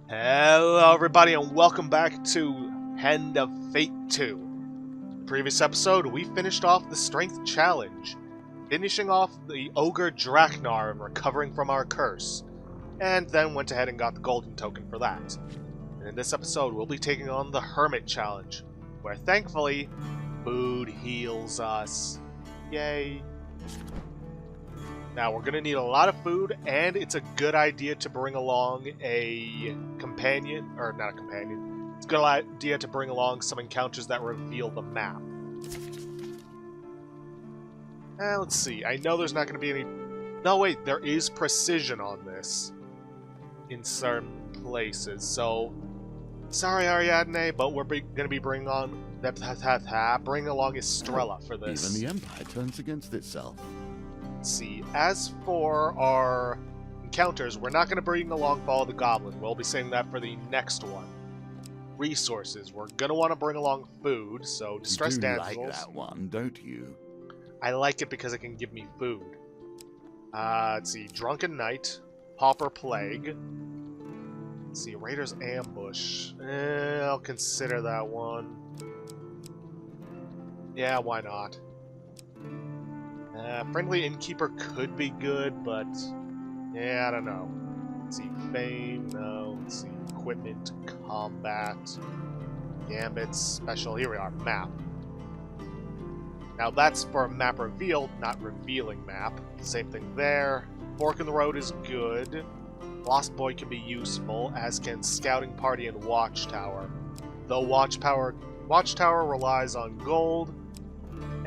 Hello everybody and welcome back to Hand of Fate 2. In the previous episode, we finished off the Strength Challenge, finishing off the Ogre Draknar and recovering from our curse, and then went ahead and got the golden token for that. And in this episode, we'll be taking on the Hermit Challenge, where thankfully, food heals us. Yay! Now, we're going to need a lot of food, and it's a good idea to bring along a companion, or not a companion. It's a good idea to bring along some encounters that reveal the map. Let's see. I know there's not going to be any... No, wait, there is precision on this in certain places, so... Sorry, Ariadne, but we're going to be bringing on... bring along Estrella for this. Even the Empire turns against itself. See, as for our encounters, we're not going to bring along Follow the Goblin. We'll be saving that for the next one. Resources. We're going to want to bring along food, so Distress Damsels. You like that one, don't you? I like it because it can give me food. Let's see, Drunken Knight, Pauper Plague. Let's see, Raider's Ambush. I'll consider that one. Yeah, why not? Friendly Innkeeper could be good, but yeah, I don't know. Let's see, Fame, no. Let's see, Equipment, Combat, Gambits, Special. Here we are, Map. Now that's for a map reveal, not revealing map. Same thing there. Fork in the Road is good. Lost Boy can be useful, as can Scouting Party and Watchtower. Though Watchtower relies on gold,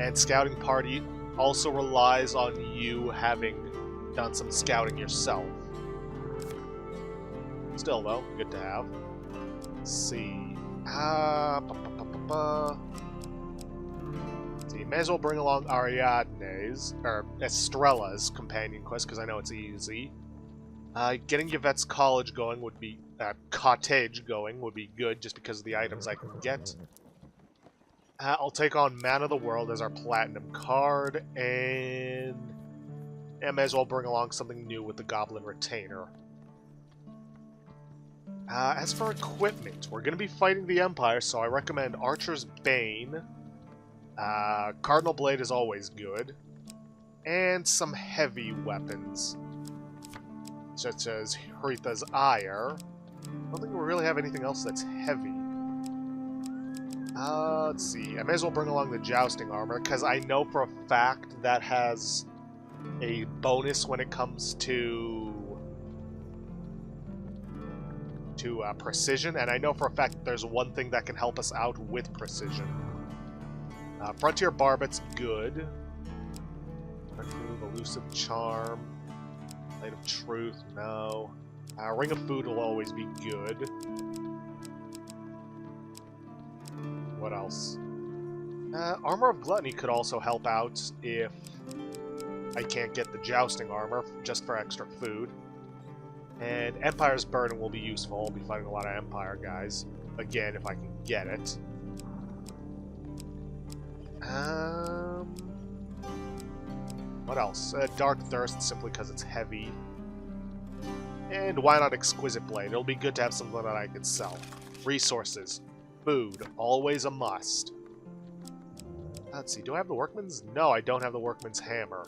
and Scouting Party also relies on you having done some scouting yourself. Still, though, good to have. Let's see. See, may as well bring along Ariadne's, or Estrella's companion quest, because I know it's easy. Getting Yvette's college going would be, cottage going would be good, just because of the items I can get. I'll take on Man of the World as our platinum card, and I may as well bring along something new with the Goblin Retainer. As for equipment, we're going to be fighting the Empire, so I recommend Archer's Bane. Cardinal Blade is always good. And some heavy weapons, such as Haritha's Ire. I don't think we really have anything else that's heavy. Let's see. I may as well bring along the Jousting Armor, because I know for a fact that has a bonus when it comes to precision, and I know for a fact that there's one thing that can help us out with precision. Frontier Barbet's good. Elusive Charm. Light of Truth, no. Ring of Food will always be good. What else? Armor of Gluttony could also help out if I can't get the Jousting Armor just for extra food. And Empire's Burden will be useful. I'll be fighting a lot of Empire guys. Again, if I can get it. What else? Dark Thirst, simply because it's heavy. And why not Exquisite Blade? It'll be good to have something that I can sell. Resources. Food, always a must. Let's see, do I have the Workman's? No, I don't have the Workman's Hammer.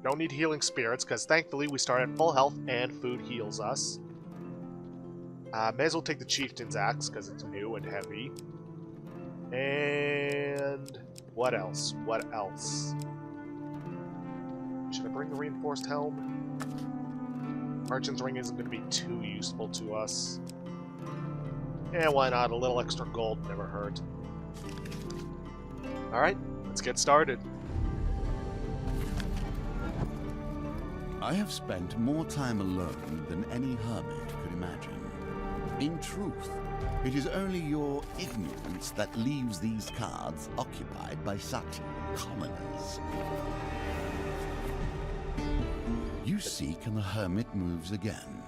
Don't need Healing Spirits, because thankfully we start at full health and food heals us. May as well take the Chieftain's Axe, because it's new and heavy. And... what else? What else? Should I bring the Reinforced Helm? Merchant's Ring isn't going to be too useful to us. Yeah, why not? A little extra gold never hurt. Alright, let's get started. I have spent more time alone than any hermit could imagine. In truth, it is only your ignorance that leaves these cards occupied by such commoners. You seek and the hermit moves again.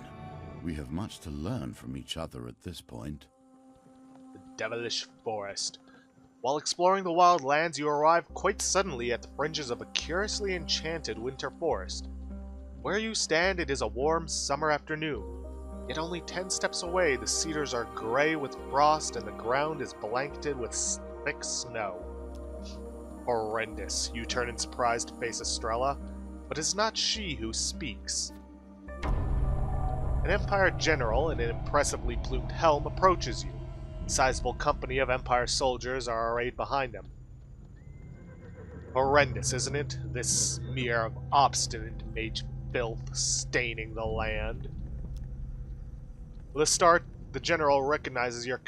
We have much to learn from each other at this point. The Devilish Forest. While exploring the wild lands, you arrive quite suddenly at the fringes of a curiously enchanted winter forest. Where you stand, it is a warm summer afternoon. Yet only 10 steps away, the cedars are gray with frost and the ground is blanketed with thick snow. Horrendous. You turn in surprise to face Estrella, but it's not she who speaks. An Empire general in an impressively plumed helm approaches you. A sizable company of Empire soldiers are arrayed behind him. Horrendous, isn't it? This smear of obstinate mage filth staining the land. With a start, the general recognizes your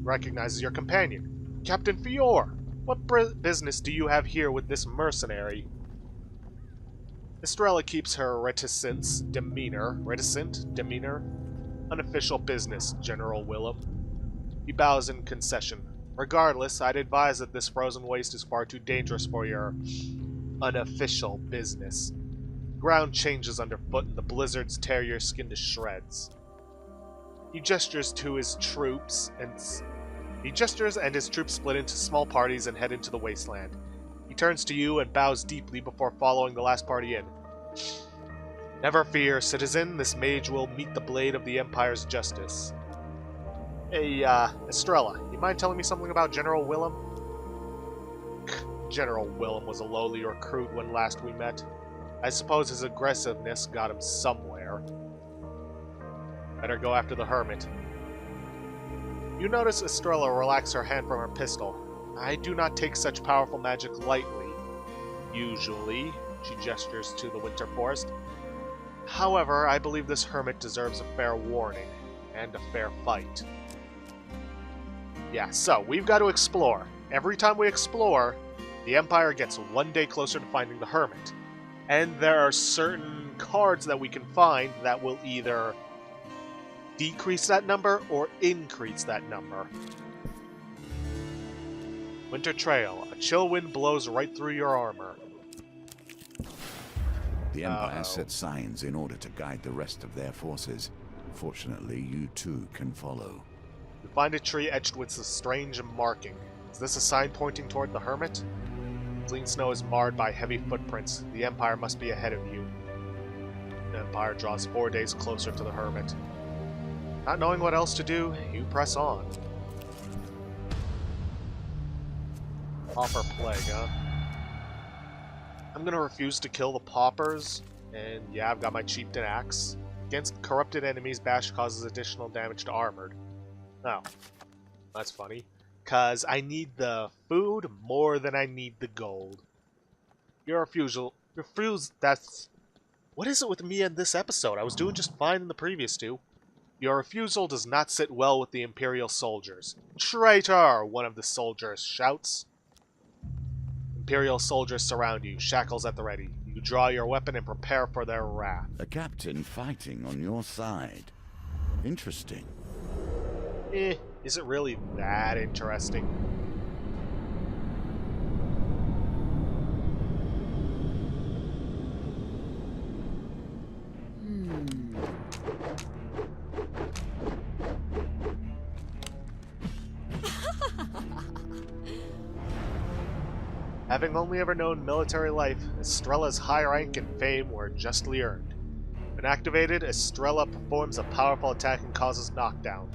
recognizes your companion, Captain Fior. What business do you have here with this mercenary? Estrella keeps her reticent demeanor, unofficial business, General Willem. He bows in concession. Regardless, I'd advise that this frozen waste is far too dangerous for your unofficial business. Ground changes underfoot and the blizzards tear your skin to shreds. He gestures and his troops split into small parties and head into the wasteland. He turns to you and bows deeply before following the last party in. Never fear, citizen, this mage will meet the blade of the Empire's justice. Hey, Estrella, you mind telling me something about General Willem? General Willem was a lowly recruit when last we met. I suppose his aggressiveness got him somewhere. Better go after the Hermit. You notice Estrella relax her hand from her pistol. I do not take such powerful magic lightly. Usually, she gestures to the winter forest. However, I believe this Hermit deserves a fair warning, and a fair fight. Yeah, so, we've got to explore. Every time we explore, the Empire gets one day closer to finding the Hermit. And there are certain cards that we can find that will either decrease that number or increase that number. Winter Trail. A chill wind blows right through your armor. The Empire set signs in order to guide the rest of their forces. Fortunately, you too can follow. You find a tree etched with a strange marking. Is this a sign pointing toward the Hermit? Clean snow is marred by heavy footprints. The Empire must be ahead of you. The Empire draws 4 days closer to the Hermit. Not knowing what else to do, you press on. Pauper Plague, huh? I'm gonna refuse to kill the paupers, and yeah, I've got my chieftain axe. Against corrupted enemies, bash causes additional damage to armored. Oh, that's funny. Cause I need the food more than I need the gold. Your refusal, that's... What is it with me in this episode? I was doing just fine in the previous two. Your refusal does not sit well with the Imperial soldiers. Traitor! One of the soldiers shouts. Imperial soldiers surround you, shackles at the ready. You draw your weapon and prepare for their wrath. A captain fighting on your side. Interesting. Is it really that interesting? Having only ever known military life, Estrella's high rank and fame were justly earned. When activated, Estrella performs a powerful attack and causes knockdown.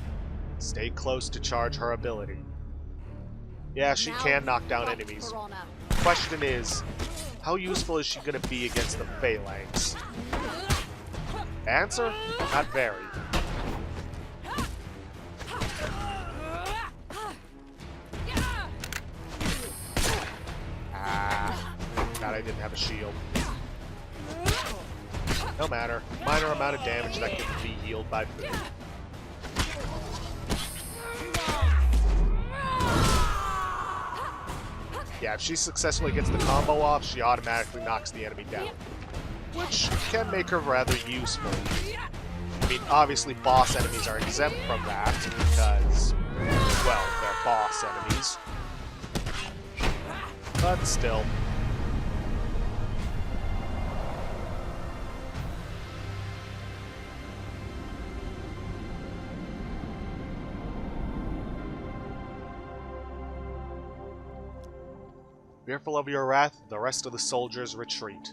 Stay close to charge her ability. Yeah, she can knock down enemies. The question is, how useful is she going to be against the Phalanx? Answer? Not very. God, I didn't have a shield. No matter. Minor amount of damage that can be healed by food. Yeah, if she successfully gets the combo off, she automatically knocks the enemy down. Which can make her rather useful. I mean, obviously boss enemies are exempt from that, because, well, they're boss enemies. But still. Fearful of your wrath, the rest of the soldiers retreat.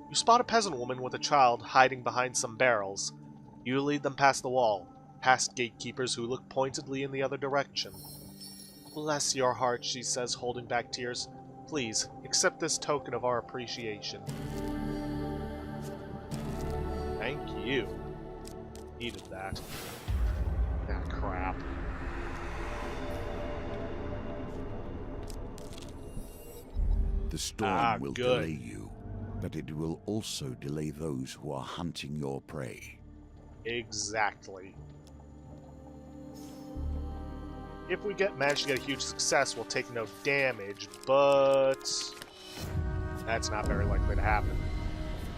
You spot a peasant woman with a child hiding behind some barrels. You lead them past the wall, past gatekeepers who look pointedly in the other direction. Bless your heart, she says, holding back tears. Please, accept this token of our appreciation. Thank you. Needed that. Ah, crap. The storm will good. delay you, but it will also delay those who are hunting your prey. Exactly. If we manage to get a huge success, we'll take no damage, but that's not very likely to happen.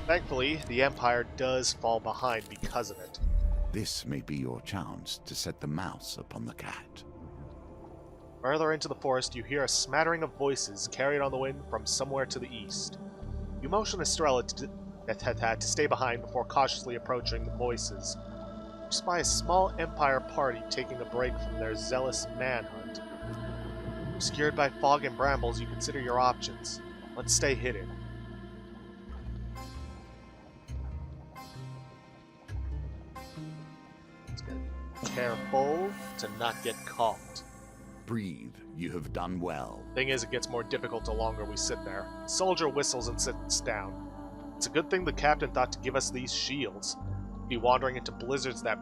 Thankfully, the Empire does fall behind because of it. This may be your chance to set the mouse upon the cat. Further into the forest, you hear a smattering of voices carried on the wind from somewhere to the east. You motion Estrella to stay behind before cautiously approaching the voices. You spy a small Empire party taking a break from their zealous manhunt. Obscured by fog and brambles, you consider your options. Let's stay hidden. Let's get careful to not get caught. Breathe, you have done well. Thing is, it gets more difficult the longer we sit there. The soldier whistles and sits down. It's a good thing the captain thought to give us these shields. We'd be wandering into blizzards that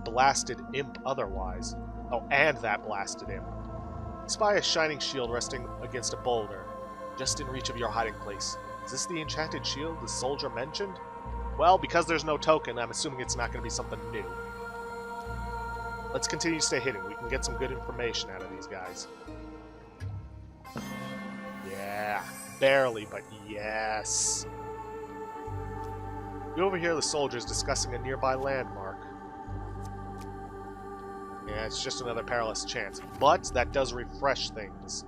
blasted imp otherwise. Oh, and that blasted imp. Spy a shining shield resting against a boulder, just in reach of your hiding place. Is this the enchanted shield the soldier mentioned? Well, because there's no token, I'm assuming it's not going to be something new. Let's continue to stay hidden. We can get some good information out of these guys. Yeah, barely, but yes. You overhear the soldiers discussing a nearby landmark. Yeah, it's just another perilous chance, but that does refresh things.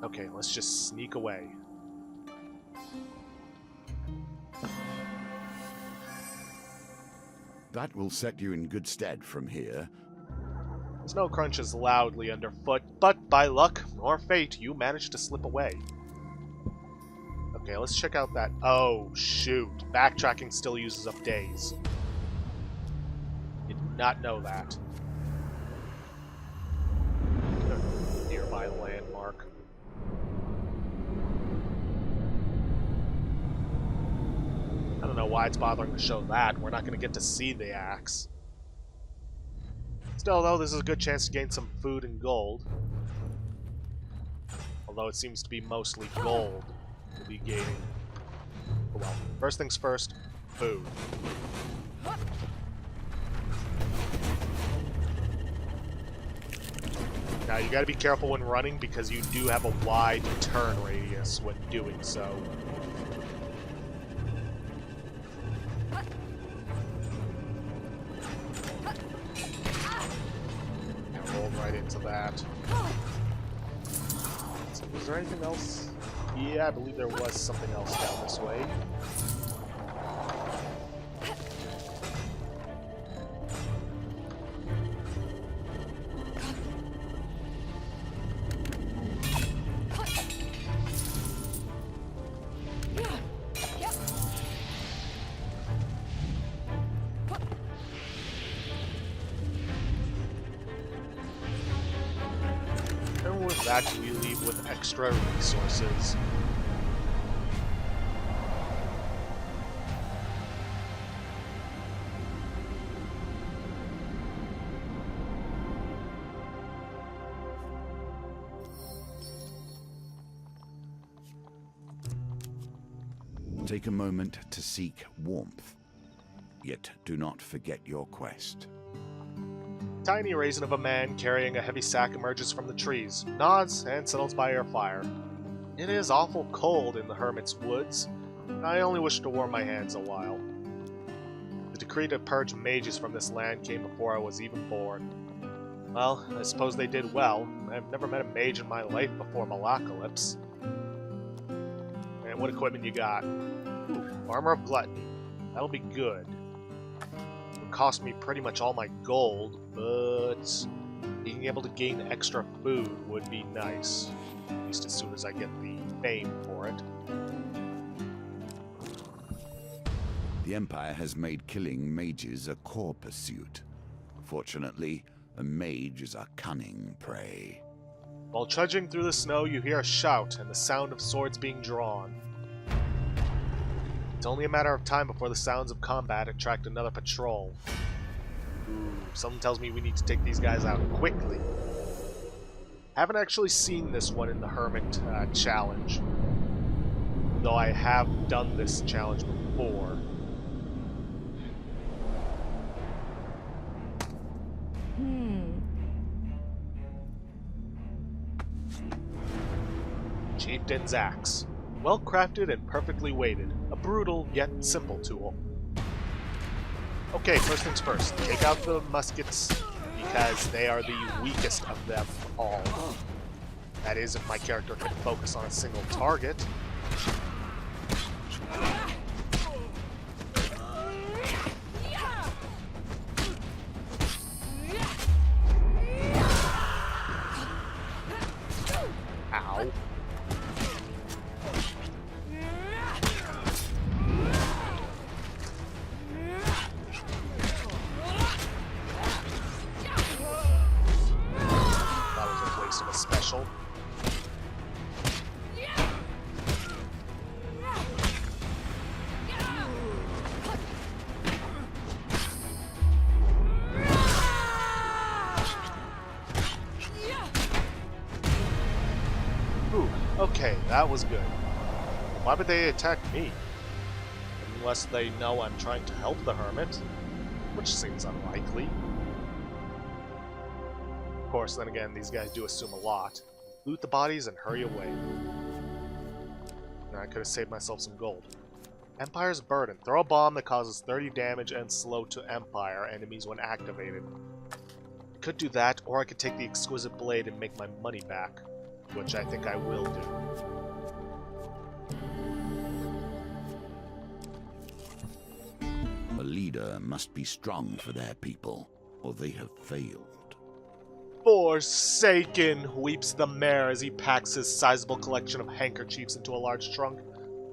Okay, let's just sneak away. That will set you in good stead from here. Snow crunches loudly underfoot, but by luck or fate, you manage to slip away. Okay, let's check out that... Oh, shoot. Backtracking still uses up days. Did not know that. Nearby landmark. I don't know why it's bothering to show that. We're not going to get to see the axe. Still, though, this is a good chance to gain some food and gold. Although it seems to be mostly gold to be gaining. Oh, well, first things first, food. Now, you gotta be careful when running because you do have a wide turn radius when doing so. Rolled right into that. So, was there anything else? Yeah, I believe there was something else down this way. And with that, we leave with extra resources. Take a moment to seek warmth, yet do not forget your quest. Tiny raisin of a man carrying a heavy sack emerges from the trees, nods, and settles by your fire. It is awful cold in the Hermit's woods. I only wish to warm my hands a while. The decree to purge mages from this land came before I was even born. Well, I suppose they did well. I've never met a mage in my life before Malacalypse. And what equipment you got? Ooh, Armor of Gluttony. That'll be good. It'll cost me pretty much all my gold, but being able to gain extra food would be nice. At least as soon as I get the fame for it. The Empire has made killing mages a core pursuit. Fortunately, a mage is a cunning prey. While trudging through the snow, you hear a shout and the sound of swords being drawn. It's only a matter of time before the sounds of combat attract another patrol. Ooh, something tells me we need to take these guys out quickly. Haven't actually seen this one in the Hermit challenge, though I have done this challenge before. Chieftain's Axe. Well crafted and perfectly weighted. A brutal yet simple tool. Okay, first things first. Take out the muskets because they are the weakest of them all. That is, if my character can focus on a single target. Ow. That was a waste of a special. Okay, that was good. Why would they attack me? Unless they know I'm trying to help the Hermit, which seems unlikely. Of course, then again, these guys do assume a lot. Loot the bodies and hurry away. I could have saved myself some gold. Empire's Burden. Throw a bomb that causes 30 damage and slow to Empire enemies when activated. I could do that, or I could take the Exquisite Blade and make my money back, which I think I will do. A leader must be strong for their people, or they have failed. Forsaken, weeps the mayor as he packs his sizable collection of handkerchiefs into a large trunk.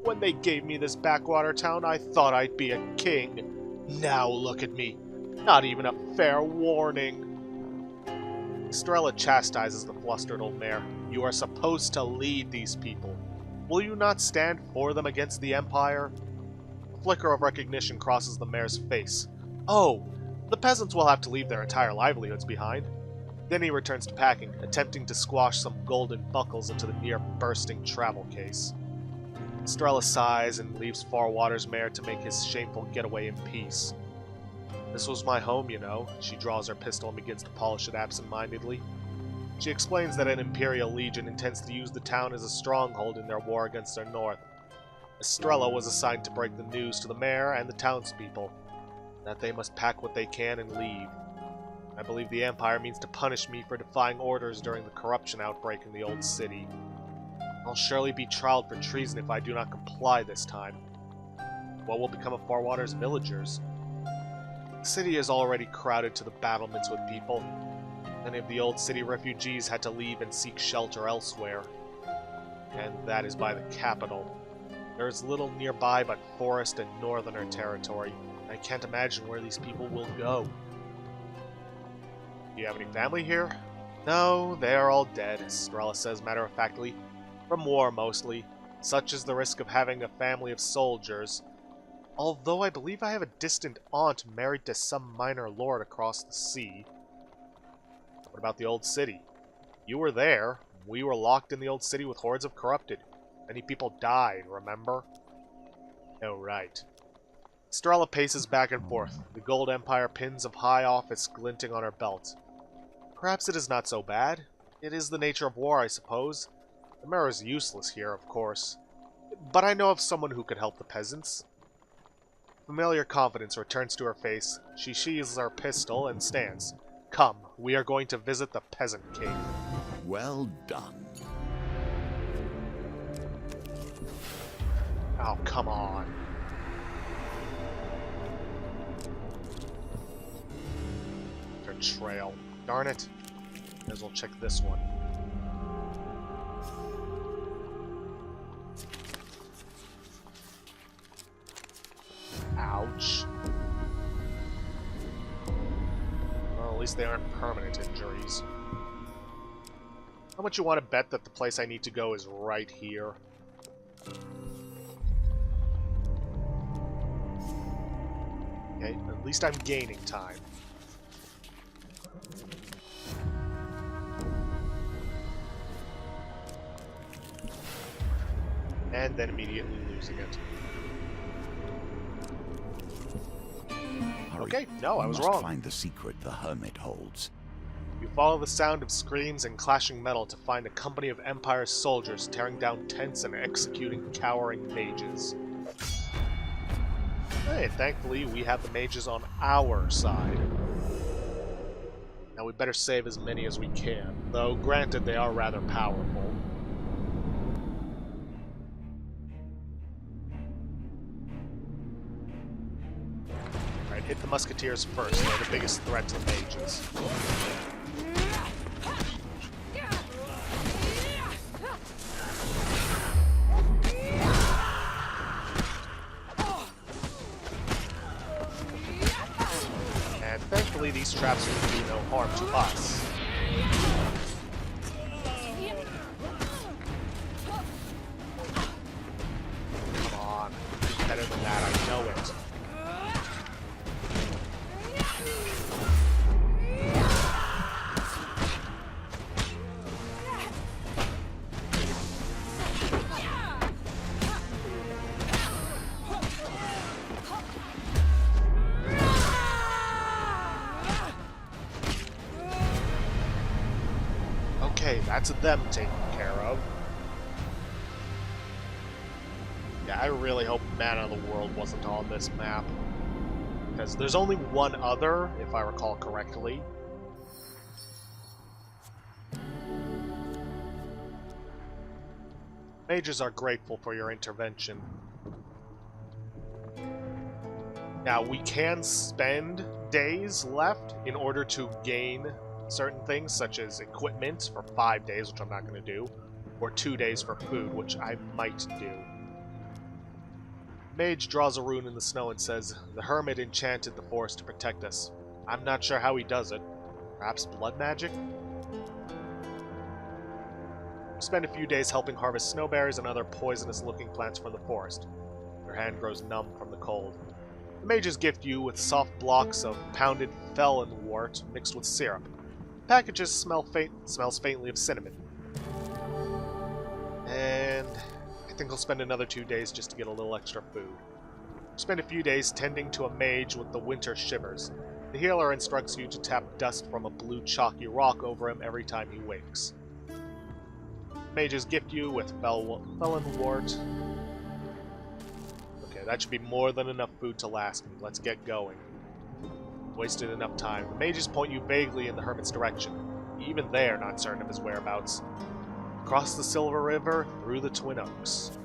When they gave me this backwater town, I thought I'd be a king. Now look at me. Not even a fair warning. Estrella chastises the flustered old mayor. You are supposed to lead these people. Will you not stand for them against the Empire? A flicker of recognition crosses the mayor's face. Oh, the peasants will have to leave their entire livelihoods behind. Then he returns to packing, attempting to squash some golden buckles into the near-bursting travel case. Estrella sighs and leaves Farwater's mayor to make his shameful getaway in peace. This was my home, you know. She draws her pistol and begins to polish it absent-mindedly. She explains that an Imperial Legion intends to use the town as a stronghold in their war against their north. Estrella was assigned to break the news to the mayor and the townspeople, that they must pack what they can and leave. I believe the Empire means to punish me for defying orders during the corruption outbreak in the old city. I'll surely be trialed for treason if I do not comply this time. What will become of Farwater's villagers? The city is already crowded to the battlements with people. Many of the old city refugees had to leave and seek shelter elsewhere. And that is by the capital. There is little nearby but forest and northerner territory. I can't imagine where these people will go. Do you have any family here? No, they are all dead, Estrella says matter-of-factly. From war, mostly. Such is the risk of having a family of soldiers. Although I believe I have a distant aunt married to some minor lord across the sea. What about the old city? You were there. We were locked in the old city with hordes of corrupted. Many people died, remember? Oh, right. Estrella paces back and forth, the gold Empire pins of high office glinting on her belt. Perhaps it is not so bad. It is the nature of war, I suppose. The mayor is useless here, of course. But I know of someone who could help the peasants. Familiar confidence returns to her face. She sheathes her pistol and stands. Come, we are going to visit the peasant king. Well done. Oh, come on. Trail. Darn it. May as well check this one. Ouch. at least they aren't permanent injuries. How much you want to bet that the place I need to go is right here? Okay, at least I'm gaining time. And then immediately losing it. Hurry. Okay, no, I was We must wrong. find the secret the Hermit holds. You follow the sound of screams and clashing metal to find a company of Empire soldiers tearing down tents and executing cowering mages. Hey, thankfully we have the mages on our side. Now we better save as many as we can, though granted they are rather powerful. Alright, hit the musketeers first, they're the biggest threat to the mages. Thankfully, these traps will do no harm to us. Come on. Better than that, I know it. Okay, that's them taken care of. Yeah, I really hope Man of the World wasn't on this map. Because there's only one other, if I recall correctly. Mages are grateful for your intervention. Now, we can spend days left in order to gain certain things, such as equipment for 5 days, which I'm not going to do, or 2 days for food, which I might do. Mage draws a rune in the snow and says, "The Hermit enchanted the forest to protect us. I'm not sure how he does it. Perhaps blood magic?" You spend a few days helping harvest snowberries and other poisonous-looking plants from the forest. Your hand grows numb from the cold. The mages gift you with soft blocks of pounded felonwort mixed with syrup. Packages smells faintly of cinnamon. And I think I'll spend another 2 days just to get a little extra food. Spend a few days tending to a mage with the winter shivers. The healer instructs you to tap dust from a blue chalky rock over him every time he wakes. Mages gift you with felonwort. Okay, that should be more than enough food to last me. Let's get going. Wasted enough time. The mages point you vaguely in the Hermit's direction. Even they are not certain of his whereabouts. Across the Silver River, through the Twin Oaks.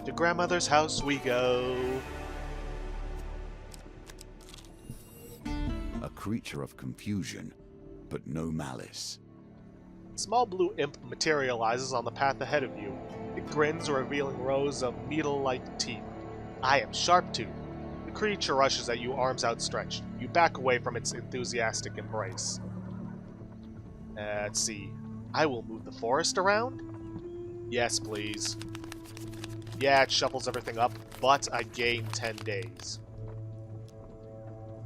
To Grandmother's house we go. A creature of confusion, but no malice. A small blue imp materializes on the path ahead of you. It grins, revealing rows of needle-like teeth. I am Sharptooth. The creature rushes at you, arms outstretched. You back away from its enthusiastic embrace. Let's see. I will move the forest around? Yes, please. Yeah, it shuffles everything up, but I gain 10 days.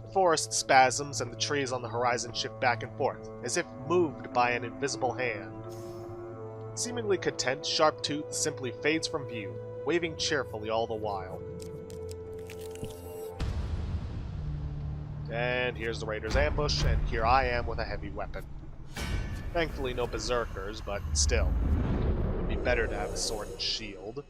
The forest spasms and the trees on the horizon shift back and forth, as if moved by an invisible hand. Seemingly content, Sharptooth simply fades from view, waving cheerfully all the while. And here's the raiders' ambush, and here I am with a heavy weapon. Thankfully no berserkers, but still. It would be better to have a sword and shield.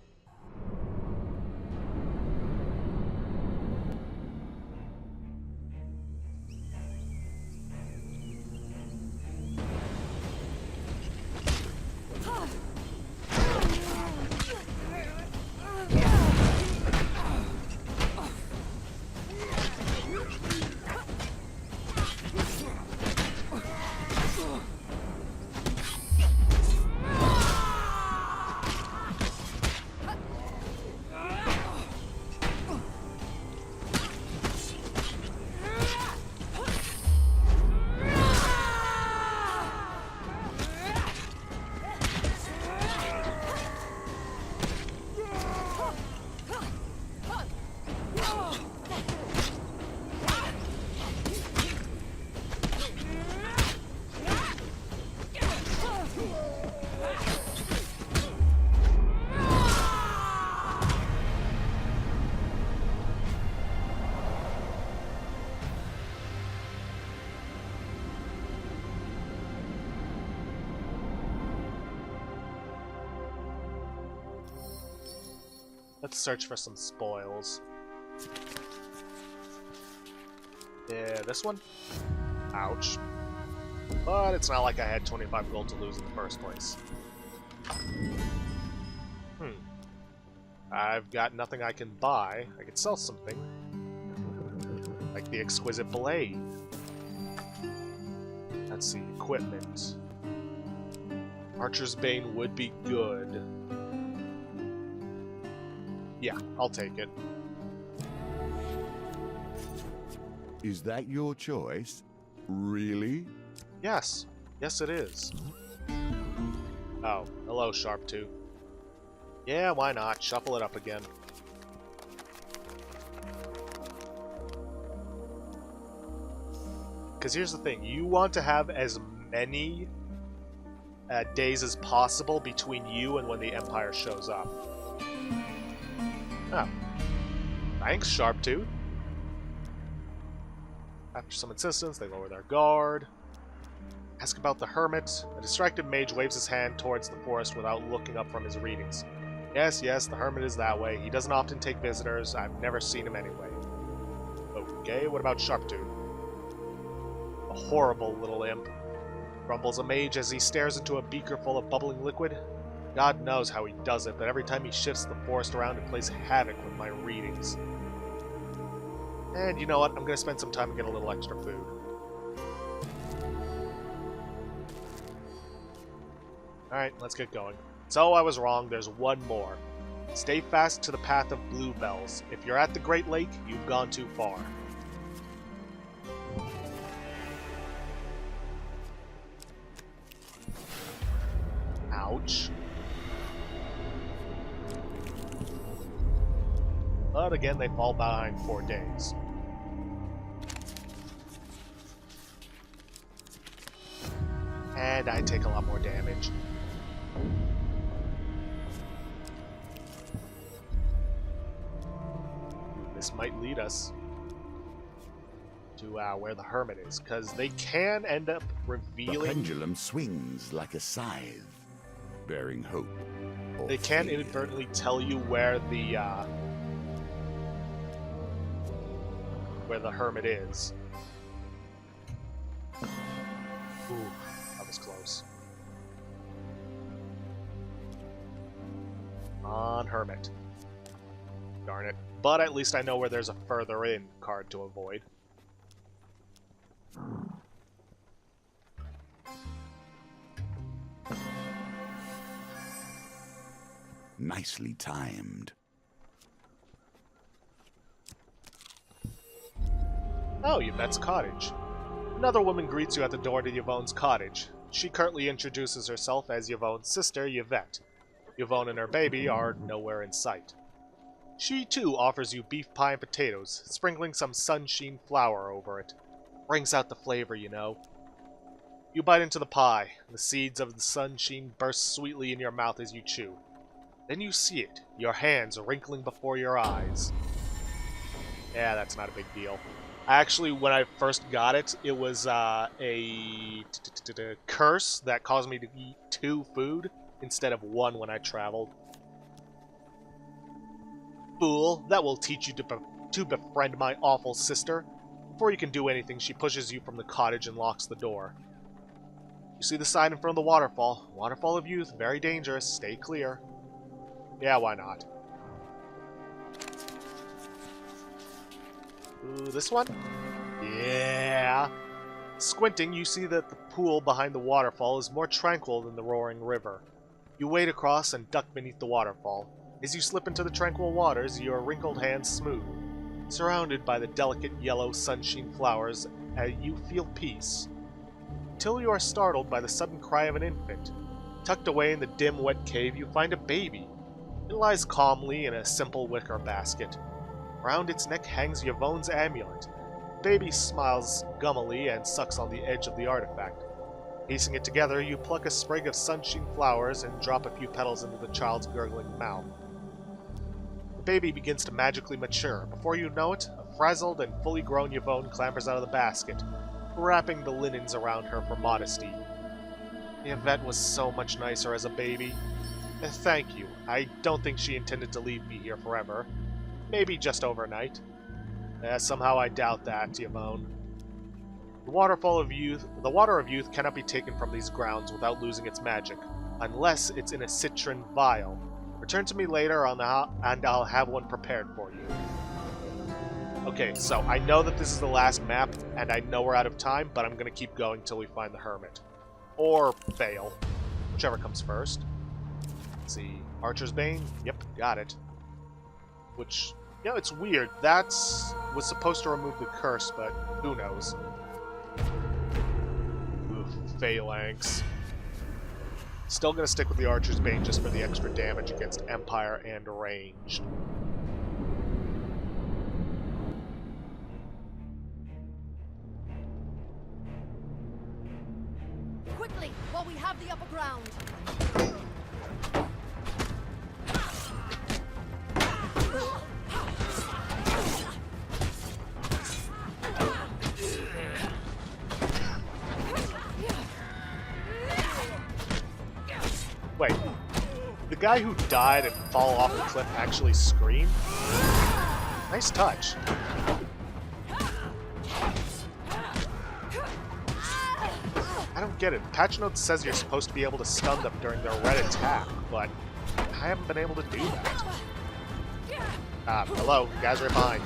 Let's search for some spoils. Yeah, this one? Ouch. But it's not like I had 25 gold to lose in the first place. I've got nothing I can buy. I could sell something. Like the exquisite blade. Let's see, equipment. Archer's Bane would be good. Yeah, I'll take it. Is that your choice? Really? Yes. Yes, it is. Oh, hello, Sharptooth. Yeah, why not? Shuffle it up again. Because here's the thing. You want to have as many days as possible between you and when the Empire shows up. Oh. Thanks, Sharptooth. After some insistence, they lower their guard. Ask about the Hermit. A distracted mage waves his hand towards the forest without looking up from his readings. Yes, the Hermit is that way. He doesn't often take visitors. I've never seen him anyway. Okay, what about Sharptooth? A horrible little imp. Grumbles a mage as he stares into a beaker full of bubbling liquid. God knows how he does it, but every time he shifts the forest around, it plays havoc with my readings. And you know what? I'm going to spend some time and get a little extra food. Alright, let's get going. So I was wrong, there's one more. Stay fast to the path of bluebells. If you're at the Great Lake, you've gone too far. Ouch. But again, they fall behind 4 days. And I take a lot more damage. This might lead us to where the Hermit is, because they can end up revealing... The pendulum swings like a scythe, bearing hope. They can inadvertently tell you where the Hermit is. Ooh, that was close. On Hermit. Darn it. But at least I know where there's a further in card to avoid. Nicely timed. Oh, Yvette's cottage. Another woman greets you at the door to Yvonne's cottage. She curtly introduces herself as Yvonne's sister, Yvette. Yvonne and her baby are nowhere in sight. She, too, offers you beef pie and potatoes, sprinkling some sunshine flour over it. Brings out the flavor, you know. You bite into the pie. The seeds of the sunshine burst sweetly in your mouth as you chew. Then you see it, your hands wrinkling before your eyes. Yeah, that's not a big deal. Actually, when I first got it, it was a curse that caused me to eat 2 food instead of 1 when I traveled. Fool, that will teach you to befriend my awful sister. Before you can do anything, she pushes you from the cottage and locks the door. You see the sign in front of the waterfall. Waterfall of Youth, very dangerous, stay clear. Yeah, why not? Ooh, this one? Yeah! Squinting, you see that the pool behind the waterfall is more tranquil than the roaring river. You wade across and duck beneath the waterfall. As you slip into the tranquil waters, your wrinkled hands smooth. Surrounded by the delicate yellow sunshine flowers, you feel peace. Until you are startled by the sudden cry of an infant. Tucked away in the dim, wet cave, you find a baby. It lies calmly in a simple wicker basket. Round its neck hangs Yvonne's amulet. The baby smiles gummily and sucks on the edge of the artifact. Piecing it together, you pluck a sprig of sunshine flowers and drop a few petals into the child's gurgling mouth. The baby begins to magically mature. Before you know it, a frazzled and fully grown Yvonne clambers out of the basket, wrapping the linens around her for modesty. Yvette was so much nicer as a baby. Thank you. I don't think she intended to leave me here forever. Maybe just overnight. Somehow I doubt that, Yvonne. The water of youth cannot be taken from these grounds without losing its magic, unless it's in a citron vial. Return to me later and I'll have one prepared for you. Okay, so I know that this is the last map, and I know we're out of time, but I'm going to keep going till we find the Hermit. Or fail. Whichever comes first. Let's see. Archer's Bane? Yep, got it. Which, you know, it's weird. That was supposed to remove the curse, but who knows. Oof, Phalanx. Still going to stick with the Archer's Bane just for the extra damage against Empire and ranged. Quickly, while we have the upper ground. Wait, the guy who died and fall off the cliff actually screamed? Nice touch. I don't get it. Patch notes says you're supposed to be able to stun them during their red attack, but I haven't been able to do that. Hello, you guys are behind.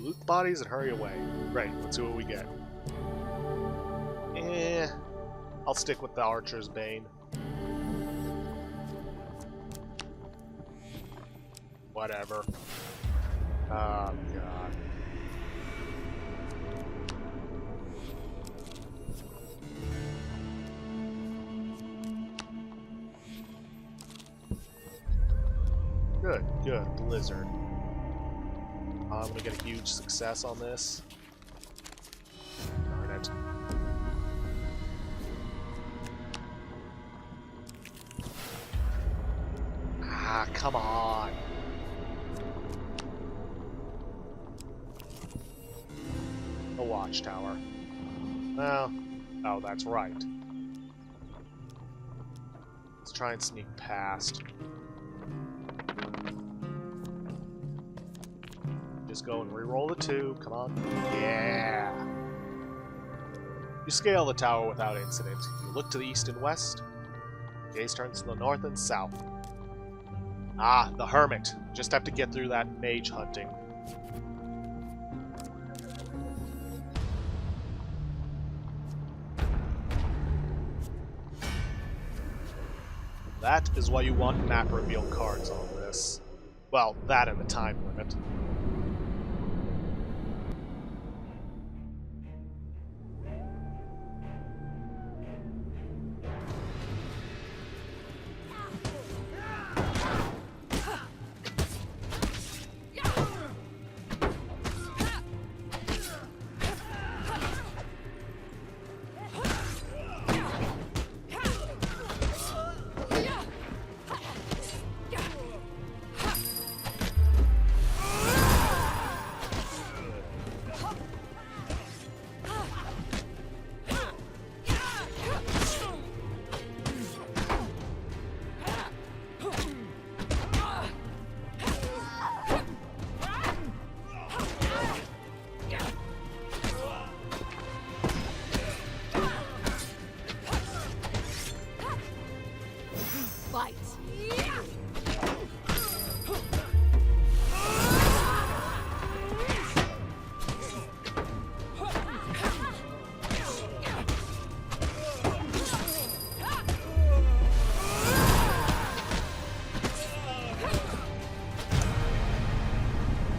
Loot the bodies and hurry away. Great, let's see what we get. I'll stick with the Archer's Bane. Whatever. Oh, God. Good, good. Blizzard. I'm gonna get a huge success on this. Darn it. Ah, come on. The watchtower. Well, oh, that's right. Let's try and sneak past. Just go and re-roll the 2. Come on. Yeah! You scale the tower without incident. You look to the east and west. Gaze turns to the north and south. Ah, the Hermit. Just have to get through that mage hunting. That is why you want map reveal cards on this. Well, that and the time limit.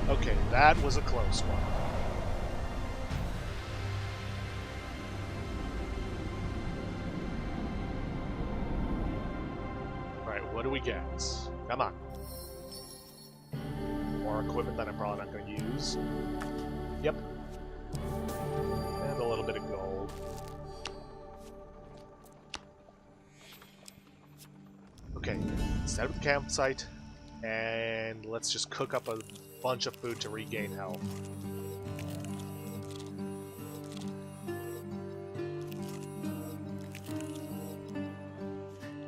Okay, that was a close one. we get? Come on. More equipment that I'm probably not going to use. Yep. And a little bit of gold. Okay, set up the campsite, and let's just cook up a bunch of food to regain health.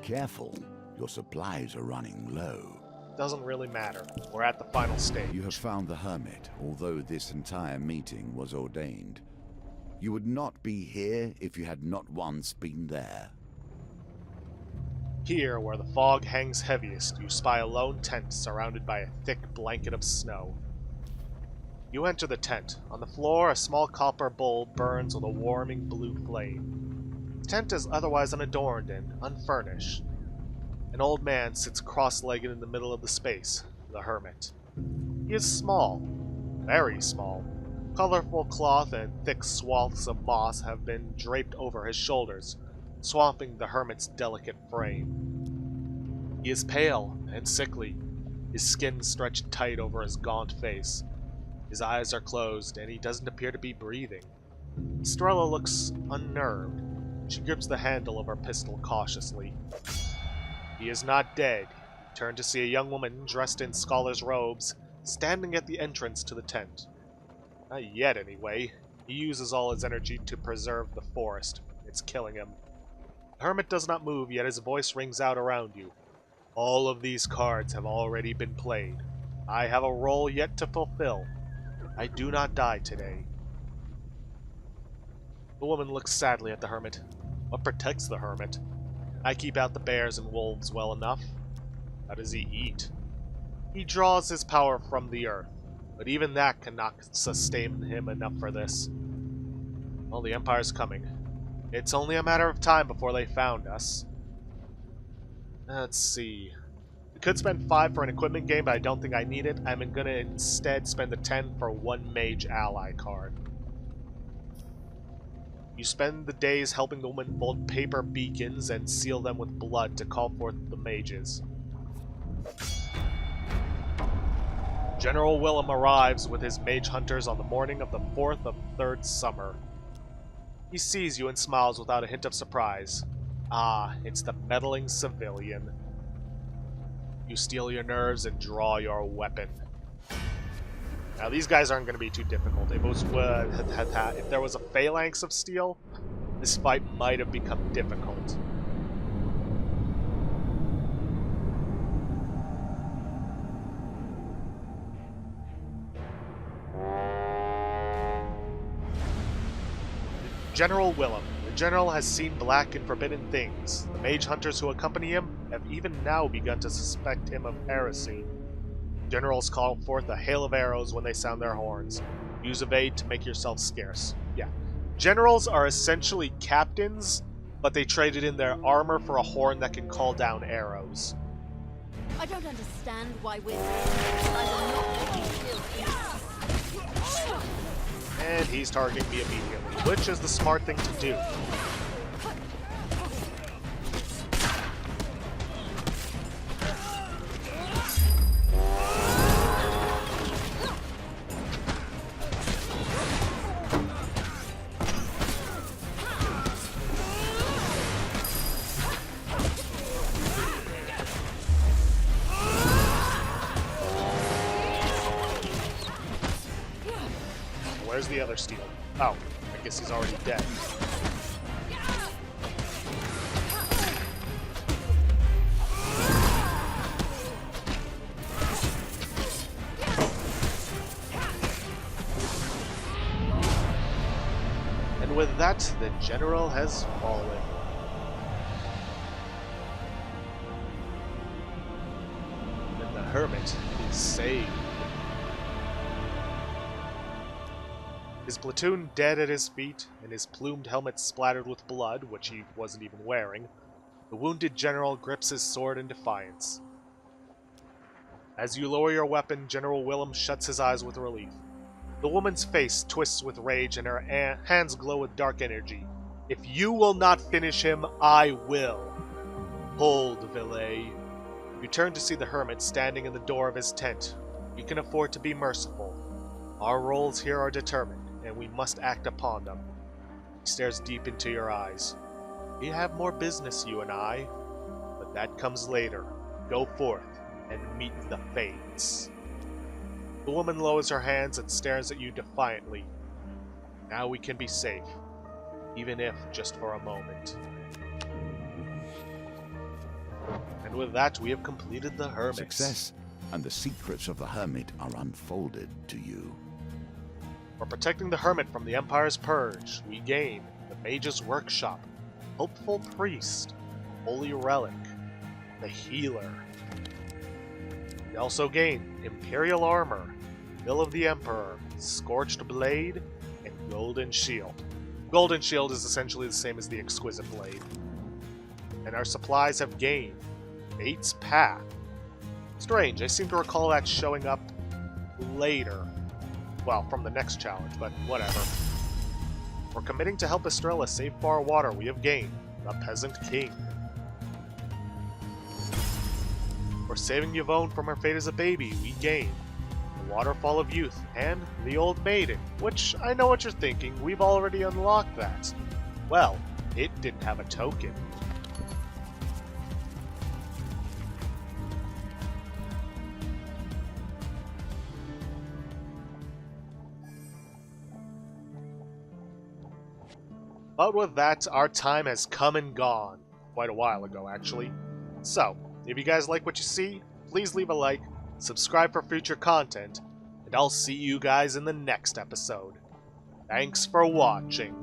Careful, your supplies are running low. Doesn't really matter. We're at the final stage. You have found the Hermit, although this entire meeting was ordained. You would not be here if you had not once been there. Here, where the fog hangs heaviest, you spy a lone tent surrounded by a thick blanket of snow. You enter the tent. On the floor, a small copper bowl burns with a warming blue flame. The tent is otherwise unadorned and unfurnished. An old man sits cross-legged in the middle of the space, the Hermit. He is small, very small. Colorful cloth and thick swaths of moss have been draped over his shoulders, swamping the Hermit's delicate frame. He is pale and sickly, his skin stretched tight over his gaunt face. His eyes are closed, and he doesn't appear to be breathing. Estrella looks unnerved. She grips the handle of her pistol cautiously. He is not dead. You turn to see a young woman dressed in scholar's robes, standing at the entrance to the tent. Not yet, anyway. He uses all his energy to preserve the forest. It's killing him. The Hermit does not move, yet his voice rings out around you. All of these cards have already been played. I have a role yet to fulfill. I do not die today. The woman looks sadly at the Hermit. What protects the Hermit? I keep out the bears and wolves well enough. How does he eat? He draws his power from the earth, but even that cannot sustain him enough for this. Well, the Empire's coming. It's only a matter of time before they found us. Let's see. We could spend 5 for an equipment game, but I don't think I need it. I'm gonna instead spend the 10 for 1 mage ally card. You spend the days helping the woman fold paper beacons and seal them with blood to call forth the mages. General Willem arrives with his mage hunters on the morning of the 4th of 3rd summer. He sees you and smiles without a hint of surprise. Ah, it's the meddling civilian. You steel your nerves and draw your weapon. Now these guys aren't going to be too difficult. If there was a phalanx of steel, this fight might have become difficult. General Willem. The general has seen black and forbidden things. The mage hunters who accompany him have even now begun to suspect him of heresy. Generals call forth a hail of arrows when they sound their horns. Use evade to make yourself scarce. Yeah. Generals are essentially captains, but they traded in their armor for a horn that can call down arrows. I don't understand why we're here. And he's targeting me immediately, which is the smart thing to do. Where's the other steel? Oh, I guess he's already dead. And with that, the general has fallen. And the Hermit is saved. His platoon dead at his feet, and his plumed helmet splattered with blood, which he wasn't even wearing, the wounded general grips his sword in defiance. As you lower your weapon, General Willem shuts his eyes with relief. The woman's face twists with rage, and her hands glow with dark energy. If you will not finish him, I will. Hold, Villet. You turn to see the Hermit standing in the door of his tent. We can afford to be merciful. Our roles here are determined, and we must act upon them. He stares deep into your eyes. We have more business, you and I, but that comes later. Go forth and meet the Fates. The woman lowers her hands and stares at you defiantly. Now we can be safe, even if just for a moment. And with that, we have completed the Hermit. Success, and the secrets of the Hermit are unfolded to you. For protecting the Hermit from the Empire's purge, we gain the Mage's Workshop, Hopeful Priest, Holy Relic, the Healer. We also gain Imperial Armor, Will of the Emperor, Scorched Blade, and Golden Shield. Golden Shield is essentially the same as the Exquisite Blade. And our supplies have gained Fate's Path. Strange, I seem to recall that showing up later. Well, from the next challenge, but whatever. For committing to help Estrella save Far Water, we have gained the Peasant King. For saving Yvonne from her fate as a baby, we gain the Waterfall of Youth and the Old Maiden, which I know what you're thinking, we've already unlocked that. Well, it didn't have a token. But with that, our time has come and gone. Quite a while ago, actually. So, if you guys like what you see, please leave a like, subscribe for future content, and I'll see you guys in the next episode. Thanks for watching.